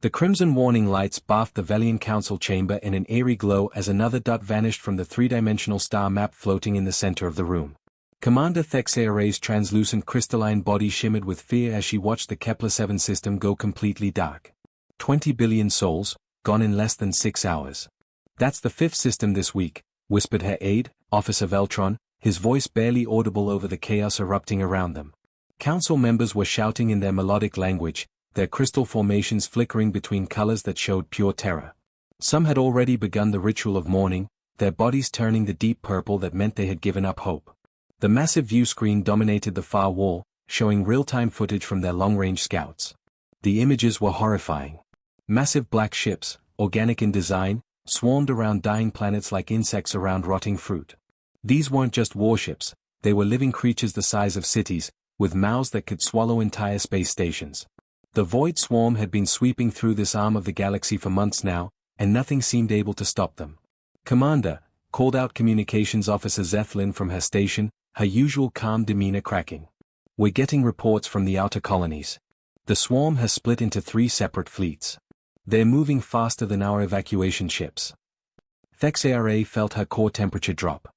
The crimson warning lights bathed the Velian Council chamber in an eerie glow as another dot vanished from the three-dimensional star map floating in the center of the room. Commander Thexeare's translucent crystalline body shimmered with fear as she watched the Kepler-7 system go completely dark. 20 billion souls, gone in less than 6 hours. That's the 5th system this week, whispered her aide, Officer Veltron, his voice barely audible over the chaos erupting around them. Council members were shouting in their melodic language, their crystal formations flickering between colors that showed pure terror. Some had already begun the ritual of mourning, their bodies turning the deep purple that meant they had given up hope. The massive view screen dominated the far wall, showing real-time footage from their long-range scouts. The images were horrifying. Massive black ships, organic in design, swarmed around dying planets like insects around rotting fruit. These weren't just warships, they were living creatures the size of cities, with mouths that could swallow entire space stations. The Void Swarm had been sweeping through this arm of the galaxy for months now, and nothing seemed able to stop them. "Commander," called out Communications Officer Zethlin from her station, her usual calm demeanor cracking. "We're getting reports from the outer colonies. The swarm has split into 3 separate fleets. They're moving faster than our evacuation ships." Thexeare felt her core temperature drop.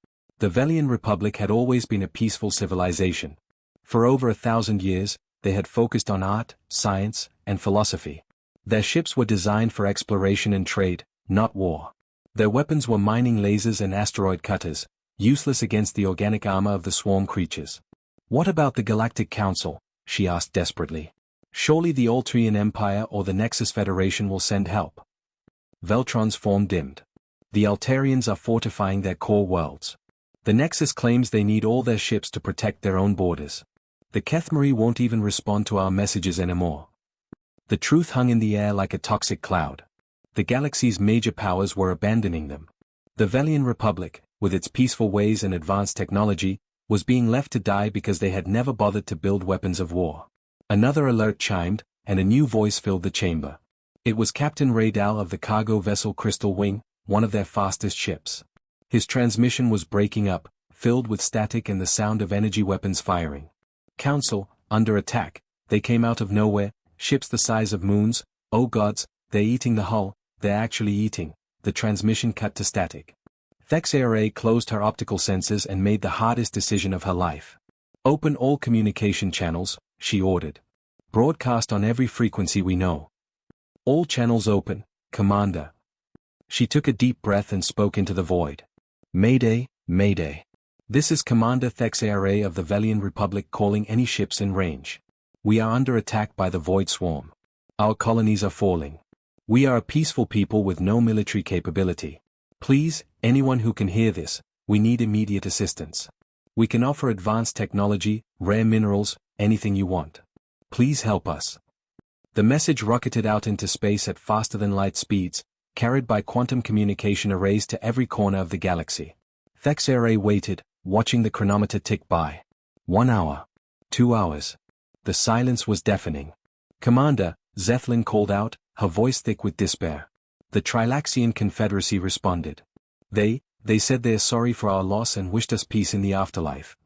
The Velian Republic had always been a peaceful civilization. For over 1,000 years, they had focused on art, science, and philosophy. Their ships were designed for exploration and trade, not war. Their weapons were mining lasers and asteroid cutters, useless against the organic armor of the swarm creatures. "What about the Galactic Council?" she asked desperately. "Surely the Altrian Empire or the Nexus Federation will send help." Veltron's form dimmed. "The Altarians are fortifying their core worlds. The Nexus claims they need all their ships to protect their own borders. The Kethmari won't even respond to our messages anymore." The truth hung in the air like a toxic cloud. The galaxy's major powers were abandoning them. The Velian Republic, with its peaceful ways and advanced technology, was being left to die because they had never bothered to build weapons of war. Another alert chimed, and a new voice filled the chamber. It was Captain Raydal of the cargo vessel Crystal Wing, one of their fastest ships. His transmission was breaking up, filled with static and the sound of energy weapons firing. "Council, under attack. They came out of nowhere, ships the size of moons. Oh gods, they're eating the hull, they're actually eating." The transmission cut to static. Thexeare closed her optical sensors and made the hardest decision of her life. "Open all communication channels," she ordered. "Broadcast on every frequency we know." "All channels open, Commander." She took a deep breath and spoke into the void. "Mayday, Mayday. This is Commander Thexeare of the Velian Republic calling any ships in range. We are under attack by the Void Swarm. Our colonies are falling. We are a peaceful people with no military capability. Please, anyone who can hear this, we need immediate assistance. We can offer advanced technology, rare minerals, anything you want. Please help us." The message rocketed out into space at faster-than-light speeds, carried by quantum communication arrays to every corner of the galaxy. Thexeare waited, watching the chronometer tick by. 1 hour. 2 hours. The silence was deafening. "Commander," Zethlin called out, her voice thick with despair. The Trilaxian Confederacy responded. They said they are sorry for our loss and wished us peace in the afterlife."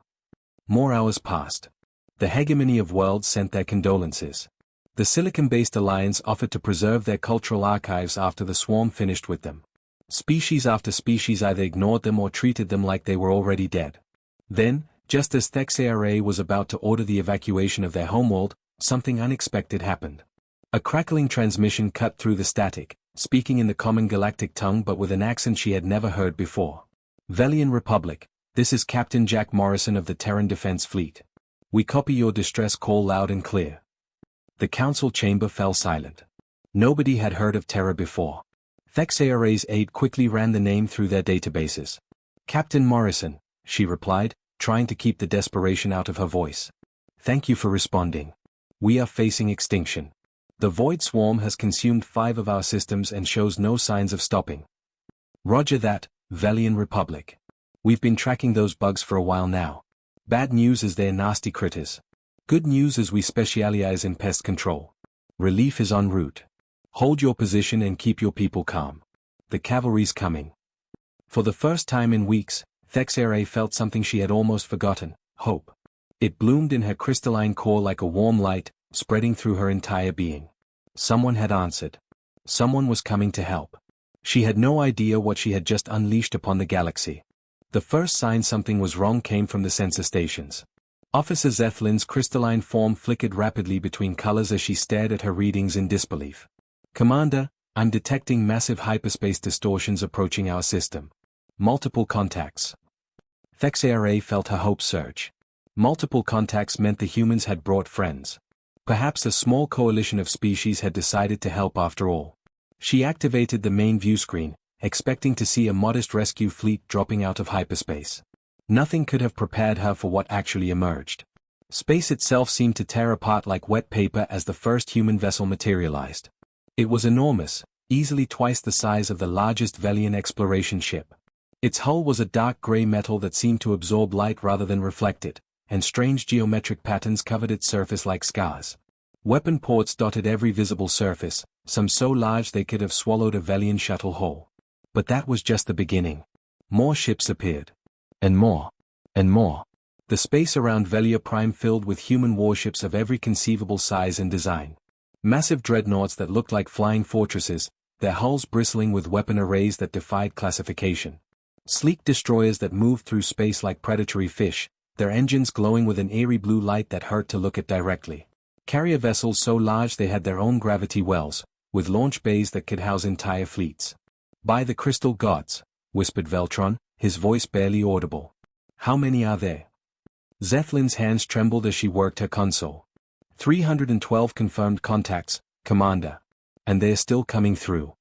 More hours passed. The hegemony of worlds sent their condolences. The Silicon-based alliance offered to preserve their cultural archives after the swarm finished with them. Species after species either ignored them or treated them like they were already dead. Then, just as Thexeare was about to order the evacuation of their homeworld, something unexpected happened. A crackling transmission cut through the static, speaking in the common galactic tongue but with an accent she had never heard before. "Velian Republic, this is Captain Jack Morrison of the Terran Defense Fleet. We copy your distress call loud and clear." The council chamber fell silent. Nobody had heard of Terra before. Thexeare's aide quickly ran the name through their databases. "Captain Morrison," she replied, trying to keep the desperation out of her voice. "Thank you for responding. We are facing extinction. The Void Swarm has consumed 5 of our systems and shows no signs of stopping." "Roger that, Velian Republic. We've been tracking those bugs for a while now. Bad news is they're nasty critters. Good news is we specialize in pest control. Relief is en route. Hold your position and keep your people calm. The cavalry's coming." For the first time in weeks, Thexeare felt something she had almost forgotten: hope. It bloomed in her crystalline core like a warm light, spreading through her entire being. Someone had answered. Someone was coming to help. She had no idea what she had just unleashed upon the galaxy. The first sign something was wrong came from the sensor stations. Officer Zethlyn's crystalline form flickered rapidly between colors as she stared at her readings in disbelief. "Commander, I'm detecting massive hyperspace distortions approaching our system. Multiple contacts." Thexara felt her hopes surge. Multiple contacts meant the humans had brought friends. Perhaps a small coalition of species had decided to help after all. She activated the main view screen, expecting to see a modest rescue fleet dropping out of hyperspace. Nothing could have prepared her for what actually emerged. Space itself seemed to tear apart like wet paper as the first human vessel materialized. It was enormous, easily twice the size of the largest Velian exploration ship. Its hull was a dark gray metal that seemed to absorb light rather than reflect it, and strange geometric patterns covered its surface like scars. Weapon ports dotted every visible surface, some so large they could have swallowed a Velian shuttle whole. But that was just the beginning. More ships appeared. And more. And more. The space around Velia Prime filled with human warships of every conceivable size and design. Massive dreadnoughts that looked like flying fortresses, their hulls bristling with weapon arrays that defied classification. Sleek destroyers that moved through space like predatory fish, their engines glowing with an eerie blue light that hurt to look at directly. Carrier vessels so large they had their own gravity wells, with launch bays that could house entire fleets. "By the crystal gods," whispered Veltron, his voice barely audible. "How many are there?" Zethlyn's hands trembled as she worked her console. 312 confirmed contacts, Commander. And they're still coming through.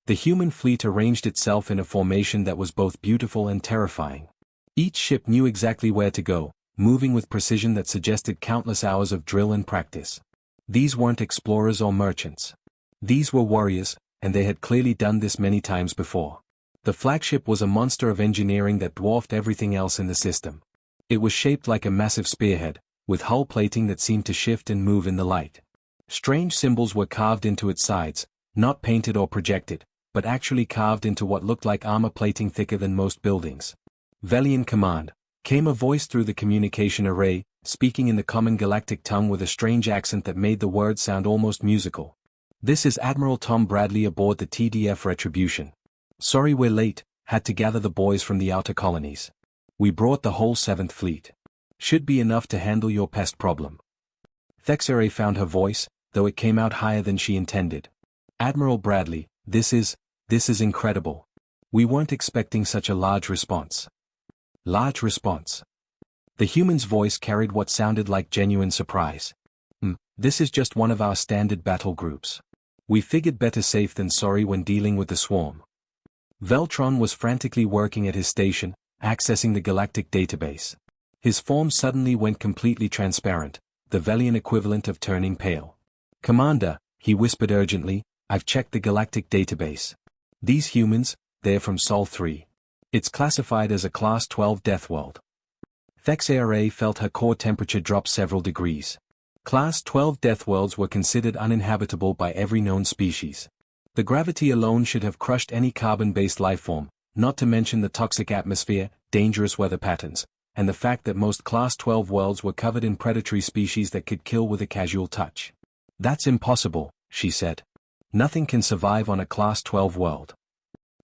The human fleet arranged itself in a formation that was both beautiful and terrifying. Each ship knew exactly where to go, moving with precision that suggested countless hours of drill and practice. These weren't explorers or merchants. These were warriors, and they had clearly done this many times before. The flagship was a monster of engineering that dwarfed everything else in the system. It was shaped like a massive spearhead, with hull plating that seemed to shift and move in the light. Strange symbols were carved into its sides, not painted or projected, but actually carved into what looked like armor plating thicker than most buildings. "Velian Command," came a voice through the communication array, speaking in the common galactic tongue with a strange accent that made the words sound almost musical. "This is Admiral Tom Bradley aboard the TDF Retribution. Sorry we're late, had to gather the boys from the outer colonies. We brought the whole 7th Fleet. Should be enough to handle your pest problem." Thexere found her voice, though it came out higher than she intended. "Admiral Bradley, this is incredible. We weren't expecting such a large response." Large response. The human's voice carried what sounded like genuine surprise. This is just one of our standard battle groups. We figured better safe than sorry when dealing with the swarm." Veltron was frantically working at his station, accessing the galactic database. His form suddenly went completely transparent, the Velian equivalent of turning pale. "Commander," he whispered urgently, "I've checked the galactic database. These humans, they're from Sol 3. It's classified as a Class 12 Deathworld." Thexara felt her core temperature drop several degrees. Class 12 Deathworlds were considered uninhabitable by every known species. The gravity alone should have crushed any carbon-based lifeform, not to mention the toxic atmosphere, dangerous weather patterns, and the fact that most Class 12 worlds were covered in predatory species that could kill with a casual touch. "That's impossible," she said. "Nothing can survive on a Class 12 world."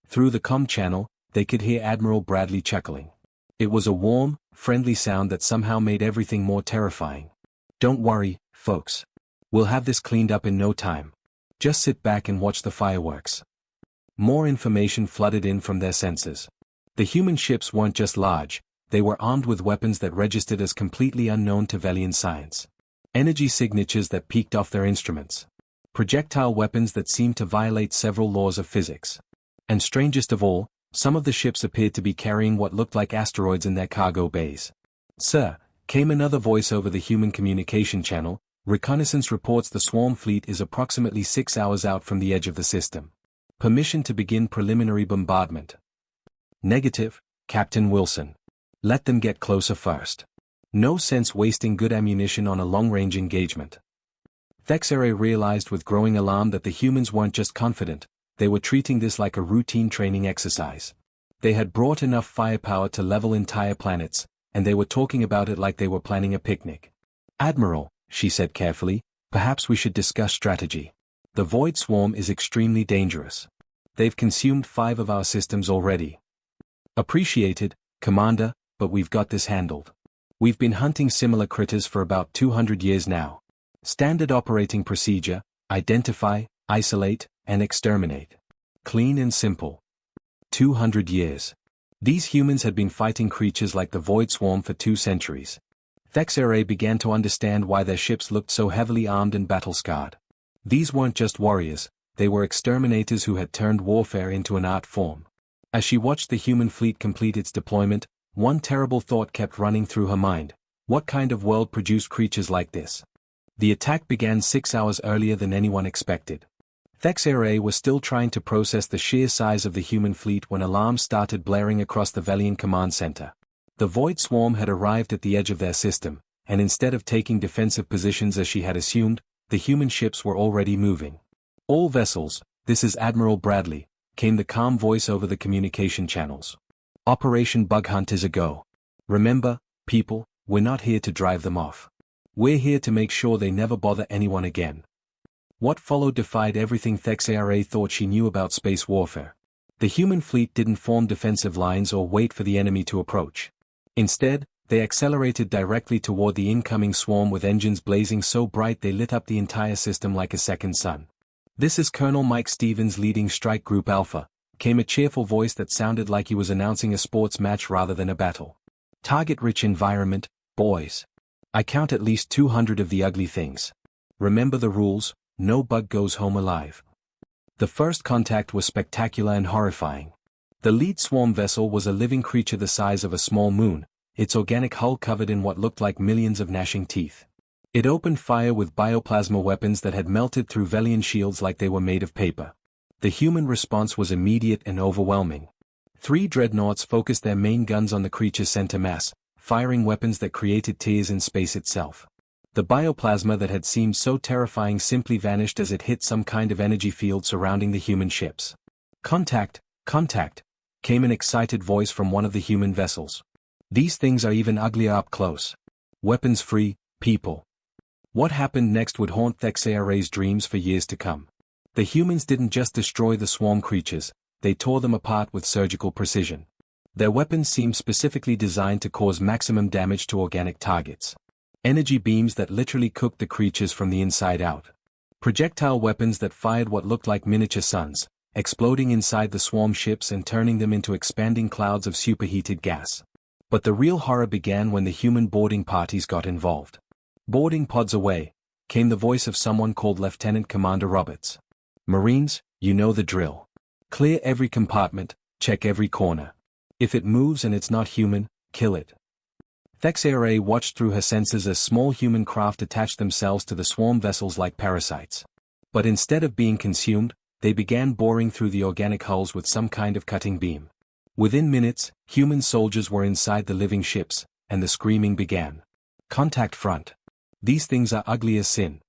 Through the comm channel, they could hear Admiral Bradley chuckling. It was a warm, friendly sound that somehow made everything more terrifying. "Don't worry, folks. We'll have this cleaned up in no time. Just sit back and watch the fireworks." More information flooded in from their sensors. The human ships weren't just large, they were armed with weapons that registered as completely unknown to Velian science. Energy signatures that peaked off their instruments. Projectile weapons that seemed to violate several laws of physics. And strangest of all, some of the ships appeared to be carrying what looked like asteroids in their cargo bays. "Sir," came another voice over the human communication channel, "reconnaissance reports the swarm fleet is approximately 6 hours out from the edge of the system. Permission to begin preliminary bombardment." "Negative, Captain Wilson. Let them get closer first. No sense wasting good ammunition on a long-range engagement." Thexere realized with growing alarm that the humans weren't just confident, they were treating this like a routine training exercise. They had brought enough firepower to level entire planets, and they were talking about it like they were planning a picnic. "Admiral," she said carefully, "perhaps we should discuss strategy. The Void Swarm is extremely dangerous. They've consumed 5 of our systems already. Appreciated, Commander, but we've got this handled. We've been hunting similar critters for about 200 years now. Standard operating procedure: identify, isolate, and exterminate. Clean and simple. 200 years. These humans had been fighting creatures like the Void Swarm for 2 centuries. Thexere began to understand why their ships looked so heavily armed and battle-scarred. These weren't just warriors, they were exterminators who had turned warfare into an art form. As she watched the human fleet complete its deployment, one terrible thought kept running through her mind: what kind of world produced creatures like this? The attack began 6 hours earlier than anyone expected. Thexere was still trying to process the sheer size of the human fleet when alarms started blaring across the Velian command center. The Void Swarm had arrived at the edge of their system, and instead of taking defensive positions as she had assumed, the human ships were already moving. "All vessels, this is Admiral Bradley," came the calm voice over the communication channels. "Operation Bug Hunt is a go. Remember, people, we're not here to drive them off. We're here to make sure they never bother anyone again." What followed defied everything Thexere thought she knew about space warfare. The human fleet didn't form defensive lines or wait for the enemy to approach. Instead, they accelerated directly toward the incoming swarm with engines blazing so bright they lit up the entire system like a second sun. "This is Colonel Mike Stevens leading Strike Group Alpha," came a cheerful voice that sounded like he was announcing a sports match rather than a battle. "Target-rich environment, boys. I count at least 200 of the ugly things. Remember the rules, no bug goes home alive." The first contact was spectacular and horrifying. The lead swarm vessel was a living creature the size of a small moon, its organic hull covered in what looked like millions of gnashing teeth. It opened fire with bioplasma weapons that had melted through Velian shields like they were made of paper. The human response was immediate and overwhelming. 3 dreadnoughts focused their main guns on the creature's center mass, firing weapons that created tears in space itself. The bioplasma that had seemed so terrifying simply vanished as it hit some kind of energy field surrounding the human ships. "Contact, contact," came an excited voice from one of the human vessels. "These things are even uglier up close. Weapons free, people." What happened next would haunt Thexere's dreams for years to come. The humans didn't just destroy the swarm creatures, they tore them apart with surgical precision. Their weapons seemed specifically designed to cause maximum damage to organic targets. Energy beams that literally cooked the creatures from the inside out. Projectile weapons that fired what looked like miniature suns, exploding inside the swarm ships and turning them into expanding clouds of superheated gas. But the real horror began when the human boarding parties got involved. "Boarding pods away," came the voice of someone called Lieutenant Commander Roberts. "Marines, you know the drill. Clear every compartment, check every corner. If it moves and it's not human, kill it." Thexere watched through her senses as small human craft attached themselves to the swarm vessels like parasites. But instead of being consumed, they began boring through the organic hulls with some kind of cutting beam. Within minutes, human soldiers were inside the living ships, and the screaming began. "Contact front. These things are ugly as sin."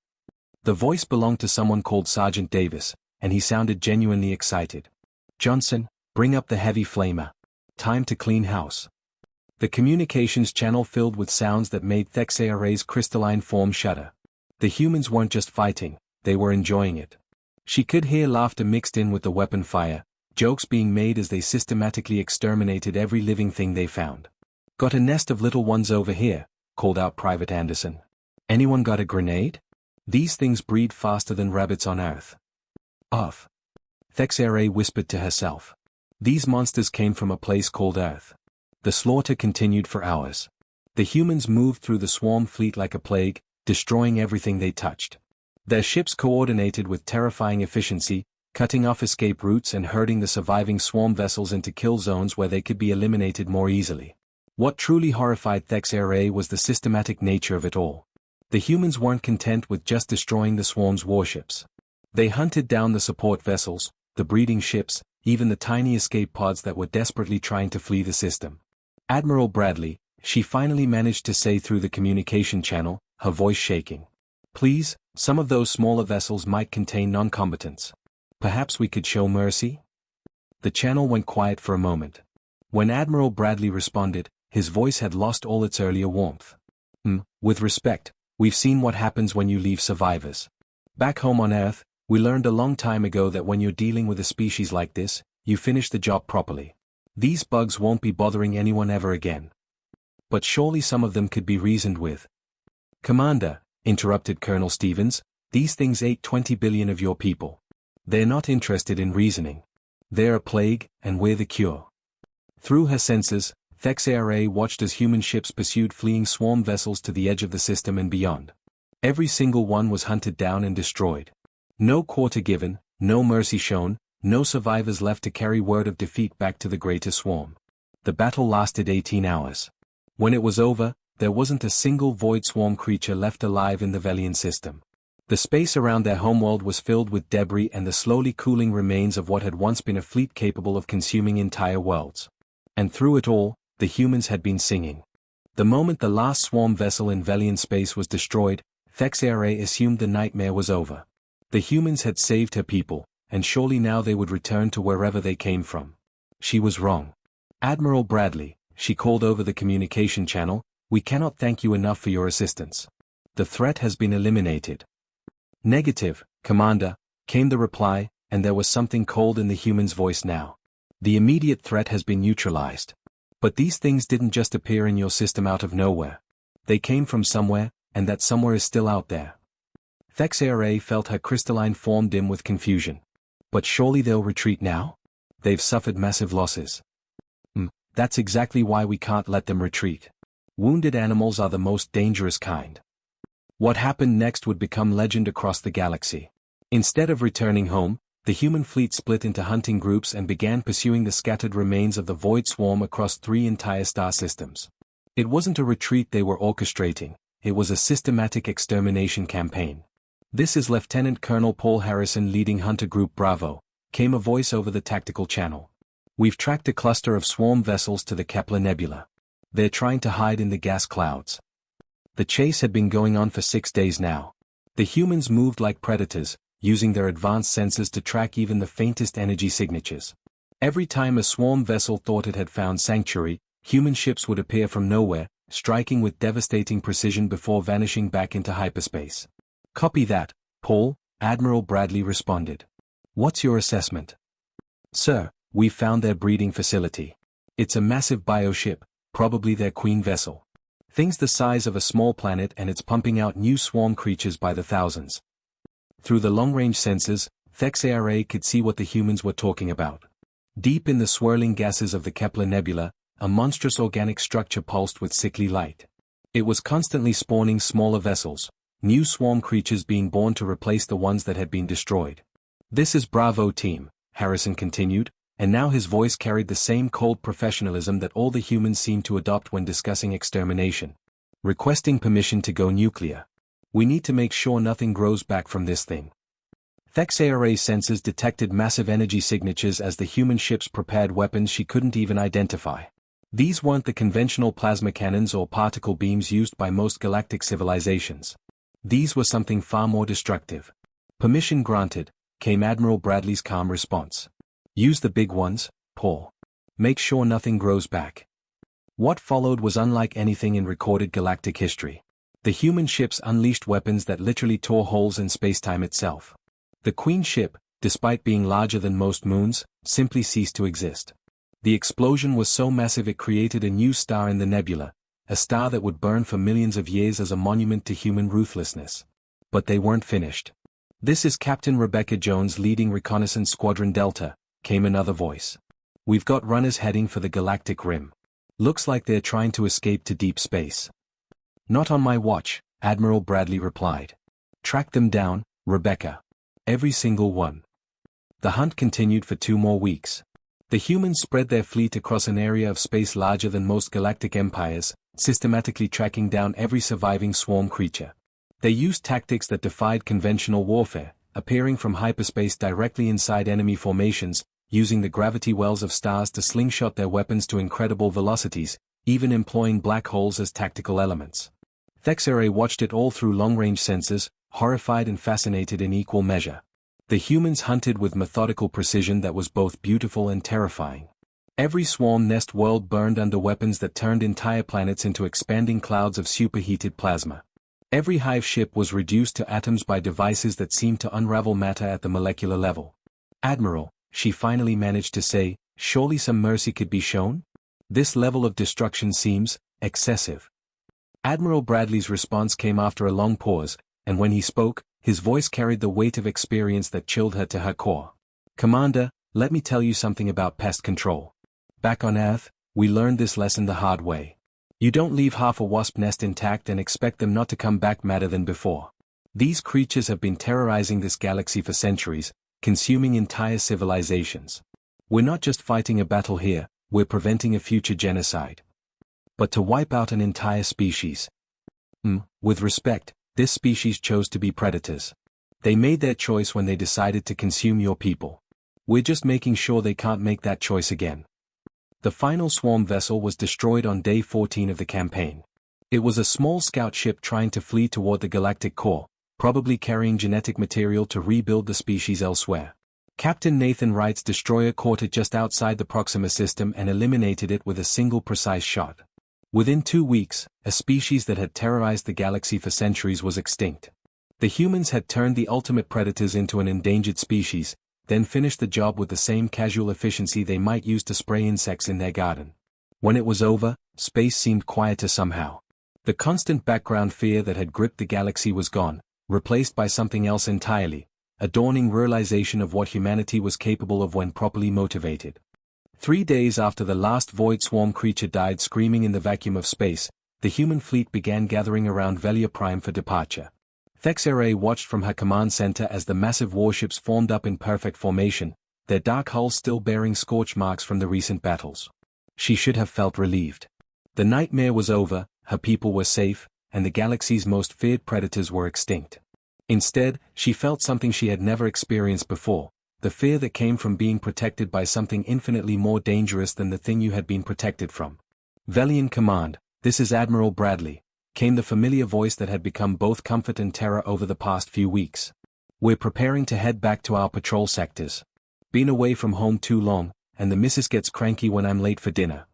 The voice belonged to someone called Sergeant Davis, and he sounded genuinely excited. "Johnson, bring up the heavy flamer. Time to clean house." The communications channel filled with sounds that made Thexere's crystalline form shudder. The humans weren't just fighting, they were enjoying it. She could hear laughter mixed in with the weapon fire, jokes being made as they systematically exterminated every living thing they found. "Got a nest of little ones over here," called out Private Anderson. "Anyone got a grenade? These things breed faster than rabbits on Earth." "Off," Thexere whispered to herself. These monsters came from a place called Earth. The slaughter continued for hours. The humans moved through the swarm fleet like a plague, destroying everything they touched. Their ships coordinated with terrifying efficiency, cutting off escape routes and herding the surviving swarm vessels into kill zones where they could be eliminated more easily. What truly horrified Thexere was the systematic nature of it all. The humans weren't content with just destroying the swarm's warships. They hunted down the support vessels, the breeding ships, even the tiny escape pods that were desperately trying to flee the system. "Admiral Bradley," she finally managed to say through the communication channel, her voice shaking. "Please, some of those smaller vessels might contain non-combatants. Perhaps we could show mercy?" The channel went quiet for a moment. When Admiral Bradley responded, his voice had lost all its earlier warmth. With respect, we've seen what happens when you leave survivors. Back home on Earth, We learned a long time ago that when you're dealing with a species like this, you finish the job properly. These bugs won't be bothering anyone ever again. But surely some of them could be reasoned with. Commander, interrupted Colonel Stevens, these things ate 20 billion of your people. They're not interested in reasoning. They're a plague, and we're the cure. Through her senses, Thexara watched as human ships pursued fleeing swarm vessels to the edge of the system and beyond. Every single one was hunted down and destroyed. No quarter given, no mercy shown, no survivors left to carry word of defeat back to the greater swarm. The battle lasted 18 hours. When it was over, there wasn't a single void swarm creature left alive in the Velian system. The space around their homeworld was filled with debris and the slowly cooling remains of what had once been a fleet capable of consuming entire worlds. And through it all, the humans had been singing. The moment the last swarm vessel in Velian space was destroyed, Thexara assumed the nightmare was over. The humans had saved her people, and surely now they would return to wherever they came from. She was wrong. Admiral Bradley, she called over the communication channel, we cannot thank you enough for your assistance. The threat has been eliminated. Negative, Commander, came the reply, and there was something cold in the human's voice now. The immediate threat has been neutralized. But these things didn't just appear in your system out of nowhere. They came from somewhere, and that somewhere is still out there. Thexara felt her crystalline form dim with confusion. But surely they'll retreat now? They've suffered massive losses. That's exactly why we can't let them retreat. Wounded animals are the most dangerous kind. What happened next would become legend across the galaxy. Instead of returning home, the human fleet split into hunting groups and began pursuing the scattered remains of the void swarm across 3 entire star systems. It wasn't a retreat they were orchestrating, it was a systematic extermination campaign. This is Lieutenant Colonel Paul Harrison leading Hunter Group Bravo, came a voice over the tactical channel. We've tracked a cluster of swarm vessels to the Kepler Nebula. They're trying to hide in the gas clouds. The chase had been going on for 6 days now. The humans moved like predators, using their advanced sensors to track even the faintest energy signatures. Every time a swarm vessel thought it had found sanctuary, human ships would appear from nowhere, striking with devastating precision before vanishing back into hyperspace. Copy that, Paul, Admiral Bradley responded. What's your assessment? Sir, we've found their breeding facility. It's a massive bioship, probably their queen vessel. Things the size of a small planet, and it's pumping out new swarm creatures by the thousands. Through the long-range sensors, Thexara could see what the humans were talking about. Deep in the swirling gases of the Kepler Nebula, a monstrous organic structure pulsed with sickly light. It was constantly spawning smaller vessels, new swarm creatures being born to replace the ones that had been destroyed. This is Bravo Team, Harrison continued, and now his voice carried the same cold professionalism that all the humans seemed to adopt when discussing extermination. Requesting permission to go nuclear. We need to make sure nothing grows back from this thing. Thexara's sensors detected massive energy signatures as the human ships prepared weapons she couldn't even identify. These weren't the conventional plasma cannons or particle beams used by most galactic civilizations. These were something far more destructive. Permission granted, came Admiral Bradley's calm response. Use the big ones, Paul. Make sure nothing grows back. What followed was unlike anything in recorded galactic history. The human ships unleashed weapons that literally tore holes in spacetime itself. The Queen ship, despite being larger than most moons, simply ceased to exist. The explosion was so massive it created a new star in the nebula, a star that would burn for millions of years as a monument to human ruthlessness. But they weren't finished. This is Captain Rebecca Jones leading Reconnaissance Squadron Delta, came another voice. We've got runners heading for the galactic rim. Looks like they're trying to escape to deep space. Not on my watch, Admiral Bradley replied. Track them down, Rebecca. Every single one. The hunt continued for 2 more weeks. The humans spread their fleet across an area of space larger than most galactic empires, systematically tracking down every surviving swarm creature. They used tactics that defied conventional warfare, appearing from hyperspace directly inside enemy formations, using the gravity wells of stars to slingshot their weapons to incredible velocities, even employing black holes as tactical elements. Thexara watched it all through long-range sensors, horrified and fascinated in equal measure. The humans hunted with methodical precision that was both beautiful and terrifying. Every swarm nest world burned under weapons that turned entire planets into expanding clouds of superheated plasma. Every hive ship was reduced to atoms by devices that seemed to unravel matter at the molecular level. "Admiral," she finally managed to say, "surely some mercy could be shown? This level of destruction seems excessive." Admiral Bradley's response came after a long pause, and when he spoke, his voice carried the weight of experience that chilled her to her core. "Commander, let me tell you something about pest control. Back on Earth, we learned this lesson the hard way. You don't leave half a wasp nest intact and expect them not to come back madder than before. These creatures have been terrorizing this galaxy for centuries, consuming entire civilizations. We're not just fighting a battle here, we're preventing a future genocide. But to wipe out an entire species. With respect, this species chose to be predators. They made their choice when they decided to consume your people. We're just making sure they can't make that choice again." The final swarm vessel was destroyed on day 14 of the campaign. It was a small scout ship trying to flee toward the galactic core, probably carrying genetic material to rebuild the species elsewhere. Captain Nathan Wright's destroyer caught it just outside the Proxima system and eliminated it with a single precise shot. Within 2 weeks, a species that had terrorized the galaxy for centuries was extinct. The humans had turned the ultimate predators into an endangered species, then finished the job with the same casual efficiency they might use to spray insects in their garden. When it was over, space seemed quieter somehow. The constant background fear that had gripped the galaxy was gone, replaced by something else entirely, a dawning realization of what humanity was capable of when properly motivated. 3 days after the last void swarm creature died screaming in the vacuum of space, the human fleet began gathering around Velia Prime for departure. Thexere watched from her command center as the massive warships formed up in perfect formation, their dark hulls still bearing scorch marks from the recent battles. She should have felt relieved. The nightmare was over, her people were safe, and the galaxy's most feared predators were extinct. Instead, she felt something she had never experienced before, the fear that came from being protected by something infinitely more dangerous than the thing you had been protected from. "Velian Command, this is Admiral Bradley," came the familiar voice that had become both comfort and terror over the past few weeks. "We're preparing to head back to our patrol sectors. Been away from home too long, and the missus gets cranky when I'm late for dinner."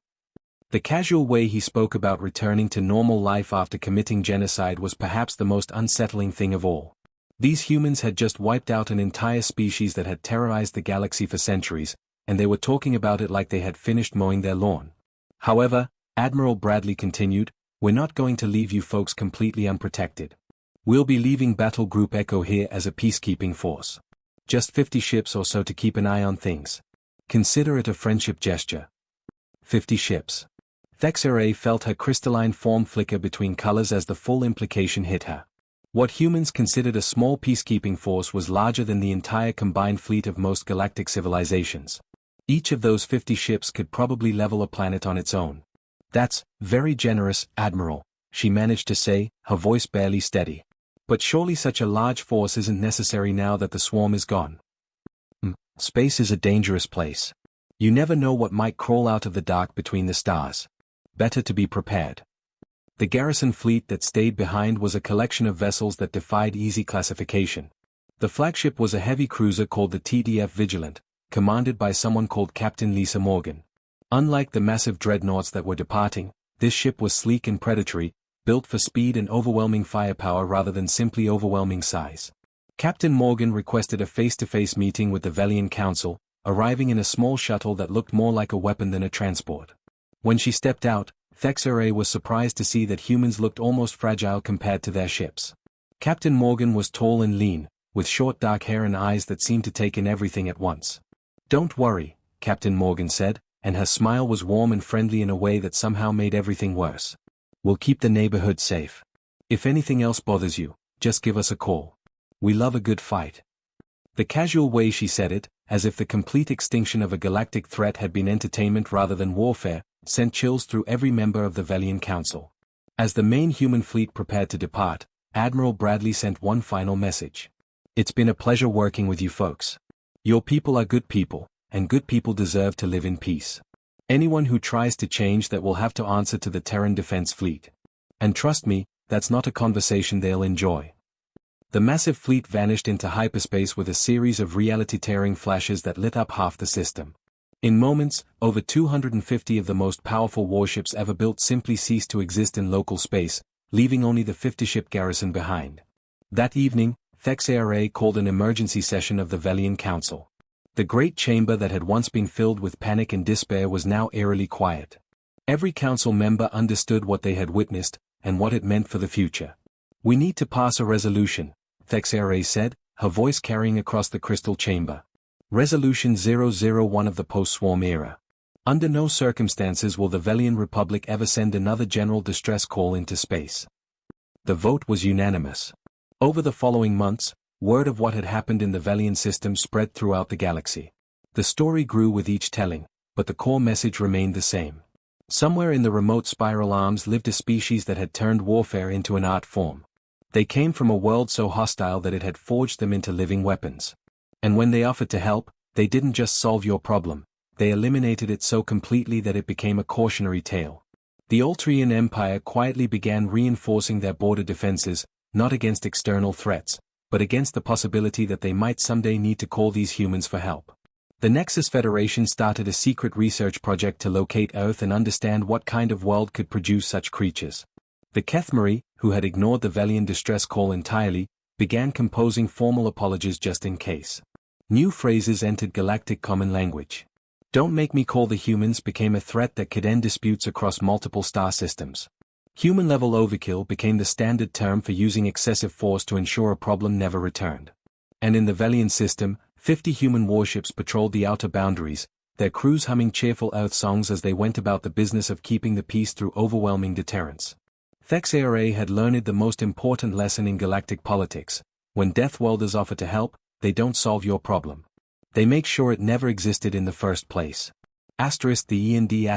The casual way he spoke about returning to normal life after committing genocide was perhaps the most unsettling thing of all. These humans had just wiped out an entire species that had terrorized the galaxy for centuries, and they were talking about it like they had finished mowing their lawn. "However," Admiral Bradley continued, "we're not going to leave you folks completely unprotected. We'll be leaving Battle Group Echo here as a peacekeeping force. Just 50 ships or so to keep an eye on things. Consider it a friendship gesture." 50 ships. Thexere felt her crystalline form flicker between colors as the full implication hit her. What humans considered a small peacekeeping force was larger than the entire combined fleet of most galactic civilizations. Each of those 50 ships could probably level a planet on its own. "That's very generous, Admiral," she managed to say, her voice barely steady. "But surely such a large force isn't necessary now that the swarm is gone." Space is a dangerous place. You never know what might crawl out of the dark between the stars. Better to be prepared." The garrison fleet that stayed behind was a collection of vessels that defied easy classification. The flagship was a heavy cruiser called the TDF Vigilant, commanded by someone called Captain Lisa Morgan. Unlike the massive dreadnoughts that were departing, this ship was sleek and predatory, built for speed and overwhelming firepower rather than simply overwhelming size. Captain Morgan requested a face-to-face meeting with the Velian Council, arriving in a small shuttle that looked more like a weapon than a transport. When she stepped out, Thexere was surprised to see that humans looked almost fragile compared to their ships. Captain Morgan was tall and lean, with short dark hair and eyes that seemed to take in everything at once. "Don't worry," Captain Morgan said, and her smile was warm and friendly in a way that somehow made everything worse. "We'll keep the neighborhood safe. If anything else bothers you, just give us a call. We love a good fight." The casual way she said it, as if the complete extinction of a galactic threat had been entertainment rather than warfare, sent chills through every member of the Velian Council. As the main human fleet prepared to depart, Admiral Bradley sent one final message. "It's been a pleasure working with you folks. Your people are good people, and good people deserve to live in peace. Anyone who tries to change that will have to answer to the Terran Defense Fleet. And trust me, that's not a conversation they'll enjoy." The massive fleet vanished into hyperspace with a series of reality-tearing flashes that lit up half the system. In moments, over 250 of the most powerful warships ever built simply ceased to exist in local space, leaving only the 50-ship garrison behind. That evening, Thexera called an emergency session of the Velian Council. The great chamber that had once been filled with panic and despair was now eerily quiet. Every council member understood what they had witnessed, and what it meant for the future. "We need to pass a resolution," Thexera said, her voice carrying across the crystal chamber. Resolution 001 of the post-swarm era. Under no circumstances will the Velian Republic ever send another general distress call into space. The vote was unanimous. Over the following months, word of what had happened in the Velian system spread throughout the galaxy. The story grew with each telling, but the core message remained the same. Somewhere in the remote spiral arms lived a species that had turned warfare into an art form. They came from a world so hostile that it had forged them into living weapons. And when they offered to help, they didn't just solve your problem, they eliminated it so completely that it became a cautionary tale. The Ultrian Empire quietly began reinforcing their border defenses, not against external threats, but against the possibility that they might someday need to call these humans for help. The Nexus Federation started a secret research project to locate Earth and understand what kind of world could produce such creatures. The Kethmari, who had ignored the Velian distress call entirely, began composing formal apologies just in case. New phrases entered galactic common language. "Don't make me call the humans" became a threat that could end disputes across multiple star systems. Human-level overkill became the standard term for using excessive force to ensure a problem never returned. And in the Velian system, 50 human warships patrolled the outer boundaries, their crews humming cheerful Earth songs as they went about the business of keeping the peace through overwhelming deterrence. Thexera had learned the most important lesson in galactic politics: when Deathworlders offer to help, they don't solve your problem. They make sure it never existed in the first place. *The E&D*.